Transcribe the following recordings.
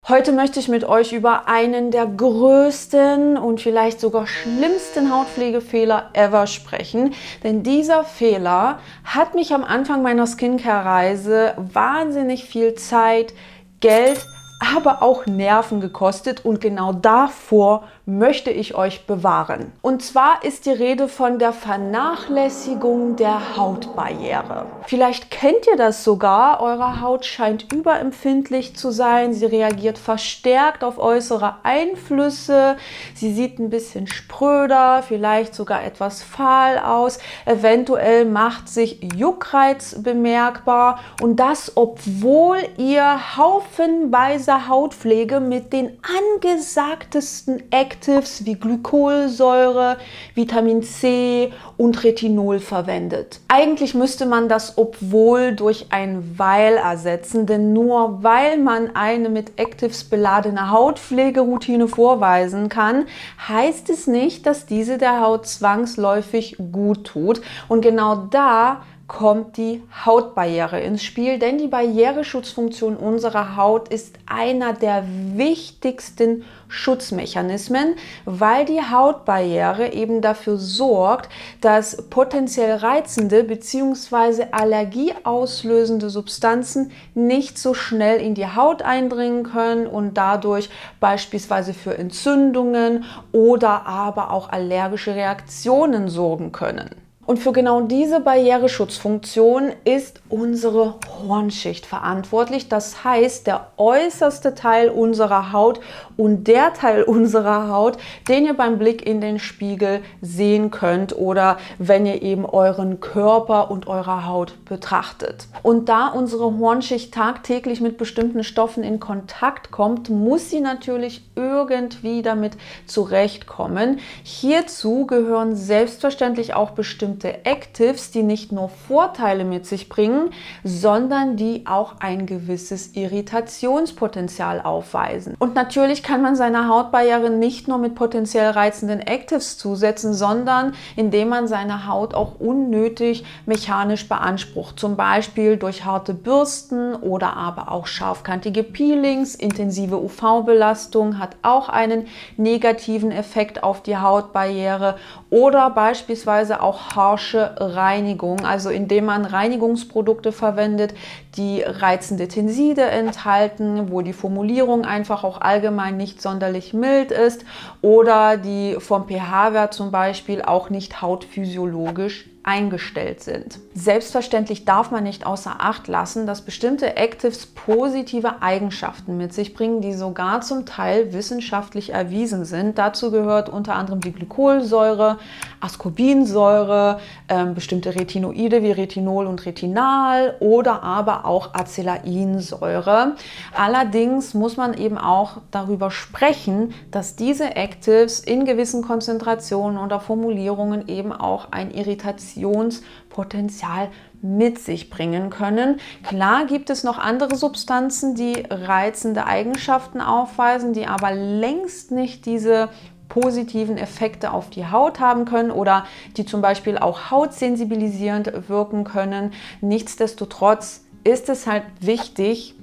Heute möchte ich mit euch über einen der größten und vielleicht sogar schlimmsten Hautpflegefehler ever sprechen. Denn dieser Fehler hat mich am Anfang meiner Skincare-Reise wahnsinnig viel Zeit, Geld, aber auch Nerven gekostet und genau davor möchte ich euch bewahren. Und zwar ist die Rede von der Vernachlässigung der Hautbarriere. Vielleicht kennt ihr das sogar, eure Haut scheint überempfindlich zu sein, sie reagiert verstärkt auf äußere Einflüsse, sie sieht ein bisschen spröder, vielleicht sogar etwas fahl aus, eventuell macht sich Juckreiz bemerkbar und das, obwohl ihr haufenweise Hautpflege mit den angesagtesten Actives wie Glykolsäure, Vitamin C und Retinol verwendet. Eigentlich müsste man das obwohl durch ein weil ersetzen, denn nur weil man eine mit Actives beladene Hautpflegeroutine vorweisen kann, heißt es nicht, dass diese der Haut zwangsläufig gut tut. Und genau da kommt die Hautbarriere ins Spiel, denn die Barriereschutzfunktion unserer Haut ist einer der wichtigsten Schutzmechanismen, weil die Hautbarriere eben dafür sorgt, dass potenziell reizende bzw. allergieauslösende Substanzen nicht so schnell in die Haut eindringen können und dadurch beispielsweise für Entzündungen oder aber auch allergische Reaktionen sorgen können. Und für genau diese Barriereschutzfunktion ist unsere Hornschicht verantwortlich. Das heißt, der äußerste Teil unserer Haut und der Teil unserer Haut, den ihr beim Blick in den Spiegel sehen könnt oder wenn ihr eben euren Körper und eure Haut betrachtet. Und da unsere Hornschicht tagtäglich mit bestimmten Stoffen in Kontakt kommt, muss sie natürlich irgendwie damit zurechtkommen. Hierzu gehören selbstverständlich auch bestimmte Actives, die nicht nur Vorteile mit sich bringen, sondern die auch ein gewisses Irritationspotenzial aufweisen. Und natürlich kann man seine Hautbarriere nicht nur mit potenziell reizenden Actives zusetzen, sondern indem man seine Haut auch unnötig mechanisch beansprucht. Zum Beispiel durch harte Bürsten oder aber auch scharfkantige Peelings. Intensive UV-Belastung hat auch einen negativen Effekt auf die Hautbarriere oder beispielsweise auch harsche Reinigung, also indem man Reinigungsprodukte verwendet, die reizende Tenside enthalten, wo die Formulierung einfach auch allgemein nicht sonderlich mild ist oder die vom pH-Wert zum Beispiel auch nicht hautphysiologisch eingestellt sind. Selbstverständlich darf man nicht außer Acht lassen, dass bestimmte Actives positive Eigenschaften mit sich bringen, die sogar zum Teil wissenschaftlich erwiesen sind. Dazu gehört unter anderem die Glykolsäure, Ascorbinsäure, bestimmte Retinoide wie Retinol und Retinal oder aber auch Acelainsäure. Allerdings muss man eben auch darüber sprechen, dass diese Actives in gewissen Konzentrationen oder Formulierungen eben auch ein Irritationspotenzial mit sich bringen können. Klar gibt es noch andere Substanzen, die reizende Eigenschaften aufweisen, die aber längst nicht diese positiven Effekte auf die Haut haben können oder die zum Beispiel auch hautsensibilisierend wirken können. Nichtsdestotrotz ist es halt wichtig,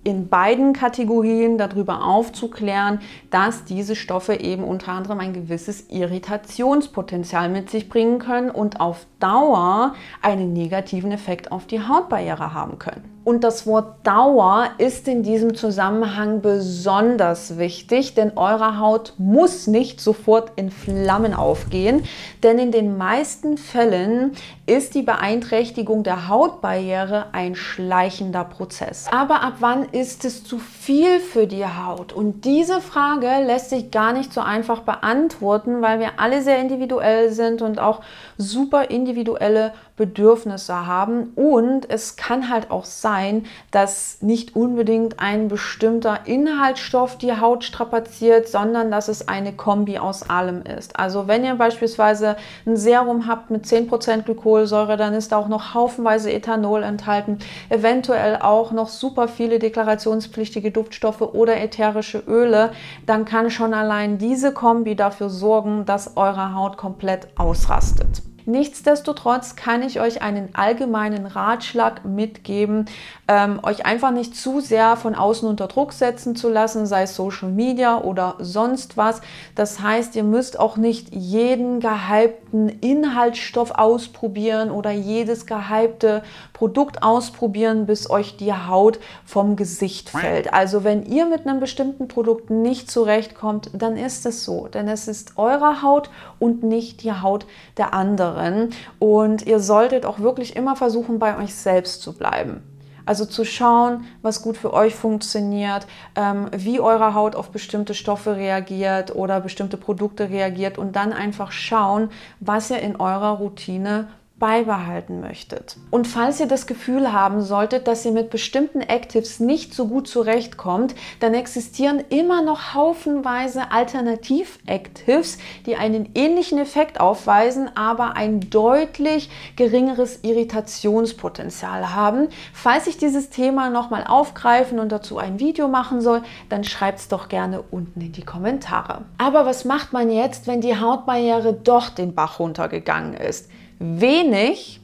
in beiden Kategorien darüber aufzuklären, dass diese Stoffe eben unter anderem ein gewisses Irritationspotenzial mit sich bringen können und auf Dauer einen negativen Effekt auf die Hautbarriere haben können. Und das Wort Dauer ist in diesem Zusammenhang besonders wichtig, denn eure Haut muss nicht sofort in Flammen aufgehen, denn in den meisten Fällen ist die Beeinträchtigung der Hautbarriere ein schleichender Prozess. Aber ab wann ist es zu viel für die Haut? Und diese Frage lässt sich gar nicht so einfach beantworten, weil wir alle sehr individuell sind und auch super individuelle Bedürfnisse haben. Und es kann halt auch sein, dass nicht unbedingt ein bestimmter Inhaltsstoff die Haut strapaziert, sondern dass es eine Kombi aus allem ist. Also wenn ihr beispielsweise ein Serum habt mit 10% Glykolsäure, dann ist auch noch haufenweise Ethanol enthalten, eventuell auch noch super viele deklarationspflichtige Duftstoffe oder ätherische Öle, dann kann schon allein diese Kombi dafür sorgen, dass eure Haut komplett ausrastet. Nichtsdestotrotz kann ich euch einen allgemeinen Ratschlag mitgeben, euch einfach nicht zu sehr von außen unter Druck setzen zu lassen, sei es Social Media oder sonst was. Das heißt, ihr müsst auch nicht jeden gehypten Inhaltsstoff ausprobieren oder jedes gehypte Produkt ausprobieren, bis euch die Haut vom Gesicht fällt. Also wenn ihr mit einem bestimmten Produkt nicht zurechtkommt, dann ist es so, denn es ist eure Haut und nicht die Haut der anderen. Und ihr solltet auch wirklich immer versuchen, bei euch selbst zu bleiben. Also zu schauen, was gut für euch funktioniert, wie eure Haut auf bestimmte Stoffe reagiert oder bestimmte Produkte reagiert und dann einfach schauen, was ihr in eurer Routine beibehalten möchtet. Und falls ihr das Gefühl haben solltet, dass ihr mit bestimmten Actives nicht so gut zurechtkommt, dann existieren immer noch haufenweise Alternativ-Actives, die einen ähnlichen Effekt aufweisen, aber ein deutlich geringeres Irritationspotenzial haben. Falls ich dieses Thema nochmal aufgreifen und dazu ein Video machen soll, dann schreibt es doch gerne unten in die Kommentare. Aber was macht man jetzt, wenn die Hautbarriere doch den Bach runtergegangen ist? Wenig,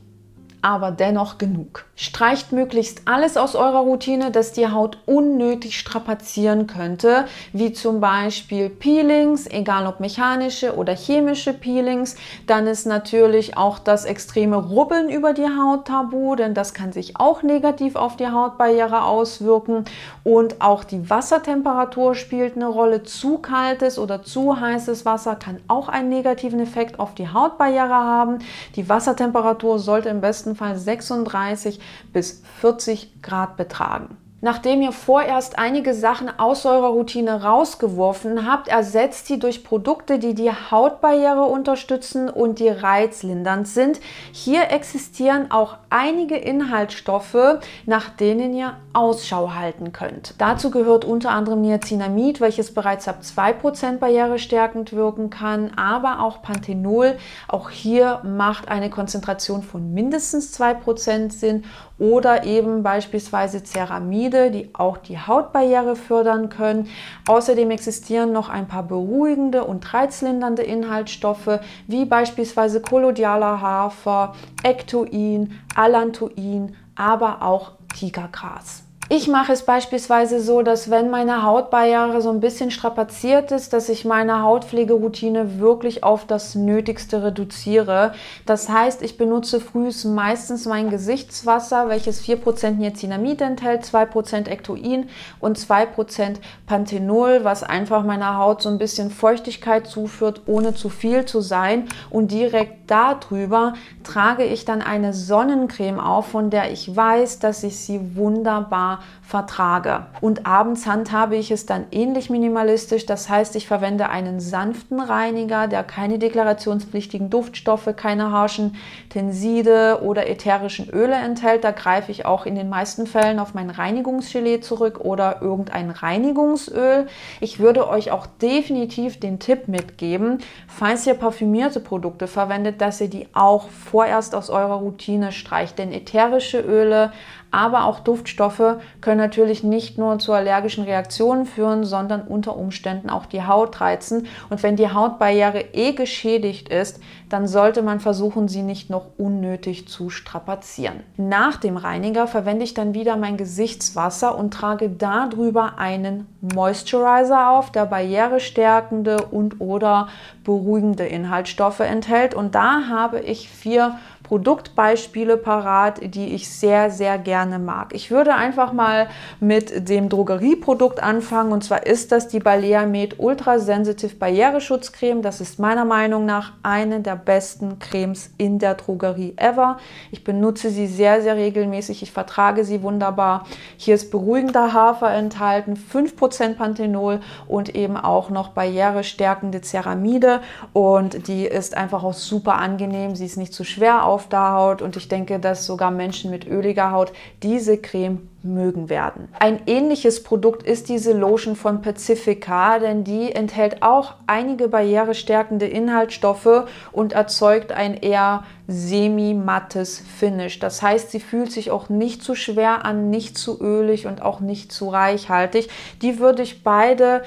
aber dennoch genug. Streicht möglichst alles aus eurer Routine, das die Haut unnötig strapazieren könnte, wie zum Beispiel Peelings, egal ob mechanische oder chemische Peelings. Dann ist natürlich auch das extreme Rubbeln über die Haut tabu, denn das kann sich auch negativ auf die Hautbarriere auswirken. Und auch die Wassertemperatur spielt eine Rolle. Zu kaltes oder zu heißes Wasser kann auch einen negativen Effekt auf die Hautbarriere haben. Die Wassertemperatur sollte im besten Fall 36 bis 40 Grad betragen. Nachdem ihr vorerst einige Sachen aus eurer Routine rausgeworfen habt, ersetzt sie durch Produkte, die die Hautbarriere unterstützen und die reizlindernd sind. Hier existieren auch einige Inhaltsstoffe, nach denen ihr Ausschau halten könnt. Dazu gehört unter anderem Niacinamid, welches bereits ab 2% barrierestärkend wirken kann, aber auch Panthenol. Auch hier macht eine Konzentration von mindestens 2% Sinn, oder eben beispielsweise Ceramide, die auch die Hautbarriere fördern können. Außerdem existieren noch ein paar beruhigende und reizlindernde Inhaltsstoffe, wie beispielsweise Collodialer Hafer, Ectoin, Allantoin, aber auch Tigergras. Ich mache es beispielsweise so, dass wenn meine Hautbarriere so ein bisschen strapaziert ist, dass ich meine Hautpflegeroutine wirklich auf das Nötigste reduziere. Das heißt, ich benutze frühs meistens mein Gesichtswasser, welches 4% Niacinamid enthält, 2% Ectoin und 2% Panthenol, was einfach meiner Haut so ein bisschen Feuchtigkeit zuführt, ohne zu viel zu sein. Und direkt darüber trage ich dann eine Sonnencreme auf, von der ich weiß, dass ich sie wunderbar vertrage. Und abends handhabe ich es dann ähnlich minimalistisch. Das heißt, ich verwende einen sanften Reiniger, der keine deklarationspflichtigen Duftstoffe, keine harschen Tenside oder ätherischen Öle enthält. Da greife ich auch in den meisten Fällen auf mein Reinigungsgelee zurück oder irgendein Reinigungsöl. Ich würde euch auch definitiv den Tipp mitgeben, falls ihr parfümierte Produkte verwendet, dass ihr die auch vorerst aus eurer Routine streicht. Denn ätherische Öle, aber auch Duftstoffe können natürlich nicht nur zu allergischen Reaktionen führen, sondern unter Umständen auch die Haut reizen. Und wenn die Hautbarriere geschädigt ist, dann sollte man versuchen, sie nicht noch unnötig zu strapazieren. Nach dem Reiniger verwende ich dann wieder mein Gesichtswasser und trage darüber einen Moisturizer auf, der barrierestärkende und oder beruhigende Inhaltsstoffe enthält. Und da habe ich 4 Produktbeispiele parat, die ich sehr, sehr gerne mag. Ich würde einfach mal mit dem Drogerieprodukt anfangen, und zwar ist das die Balea Med Ultra Sensitive Barriereschutzcreme. Das ist meiner Meinung nach eine der besten Cremes in der Drogerie ever. Ich benutze sie sehr, sehr regelmäßig. Ich vertrage sie wunderbar. Hier ist beruhigender Hafer enthalten, 5% Panthenol und eben auch noch barrierestärkende Ceramide, und die ist einfach auch super angenehm. Sie ist nicht zu schwer auf der Haut und ich denke, dass sogar Menschen mit öliger Haut diese Creme mögen werden. Ein ähnliches Produkt ist diese Lotion von Pacifica, denn die enthält auch einige barrierestärkende Inhaltsstoffe und erzeugt ein eher semi-mattes Finish. Das heißt, sie fühlt sich auch nicht zu schwer an, nicht zu ölig und auch nicht zu reichhaltig. Die würde ich beide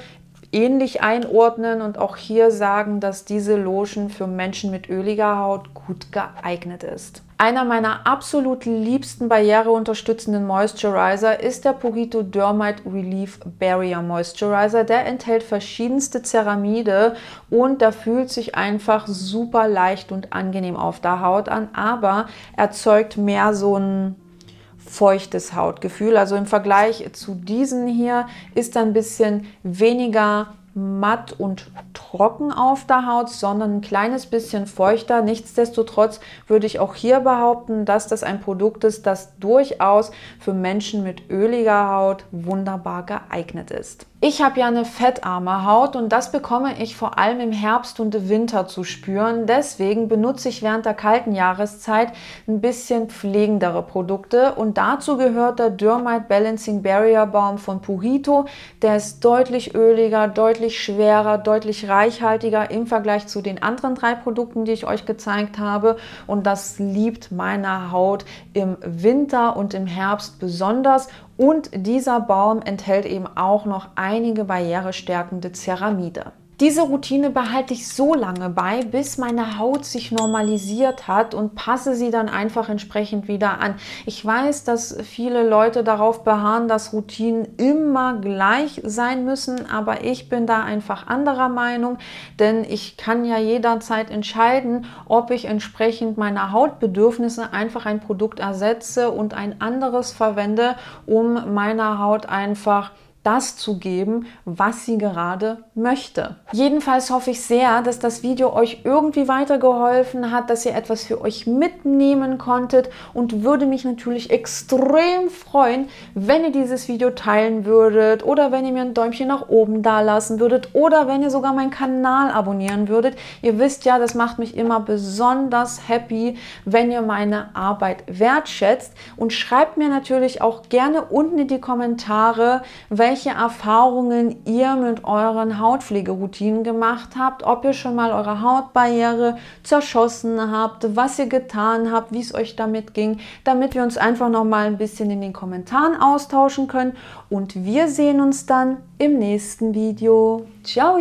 ähnlich einordnen und auch hier sagen, dass diese Lotion für Menschen mit öliger Haut gut geeignet ist. Einer meiner absolut liebsten barriereunterstützenden Moisturizer ist der Purito Dermite Relief Barrier Moisturizer. Der enthält verschiedenste Ceramide und der fühlt sich einfach super leicht und angenehm auf der Haut an, aber erzeugt mehr so ein feuchtes Hautgefühl. Also im Vergleich zu diesen hier ist ein bisschen weniger matt und trocken auf der Haut, sondern ein kleines bisschen feuchter. Nichtsdestotrotz würde ich auch hier behaupten, dass das ein Produkt ist, das durchaus für Menschen mit öliger Haut wunderbar geeignet ist. Ich habe ja eine fettarme Haut und das bekomme ich vor allem im Herbst und Winter zu spüren. Deswegen benutze ich während der kalten Jahreszeit ein bisschen pflegendere Produkte und dazu gehört der Dermite Balancing Barrier Balm von Purito. Der ist deutlich öliger, deutlich schwerer, deutlich reichhaltiger im Vergleich zu den anderen 3 Produkten, die ich euch gezeigt habe, und das liebt meine Haut im Winter und im Herbst besonders. Und dieser Balm enthält eben auch noch einige barrierestärkende Ceramide. Diese Routine behalte ich so lange bei, bis meine Haut sich normalisiert hat und passe sie dann einfach entsprechend wieder an. Ich weiß, dass viele Leute darauf beharren, dass Routinen immer gleich sein müssen, aber ich bin da einfach anderer Meinung, denn ich kann ja jederzeit entscheiden, ob ich entsprechend meiner Hautbedürfnisse einfach ein Produkt ersetze und ein anderes verwende, um meiner Haut einfach das zu geben, was sie gerade möchte. Jedenfalls hoffe ich sehr, dass das Video euch irgendwie weitergeholfen hat, dass ihr etwas für euch mitnehmen konntet und würde mich natürlich extrem freuen, wenn ihr dieses Video teilen würdet oder wenn ihr mir ein Däumchen nach oben da lassen würdet oder wenn ihr sogar meinen Kanal abonnieren würdet. Ihr wisst ja, das macht mich immer besonders happy, wenn ihr meine Arbeit wertschätzt, und schreibt mir natürlich auch gerne unten in die Kommentare, welche Erfahrungen ihr mit euren Hautpflegeroutinen gemacht habt, ob ihr schon mal eure Hautbarriere zerschossen habt, was ihr getan habt, wie es euch damit ging, damit wir uns einfach noch mal ein bisschen in den Kommentaren austauschen können. Und wir sehen uns dann im nächsten Video. Ciao!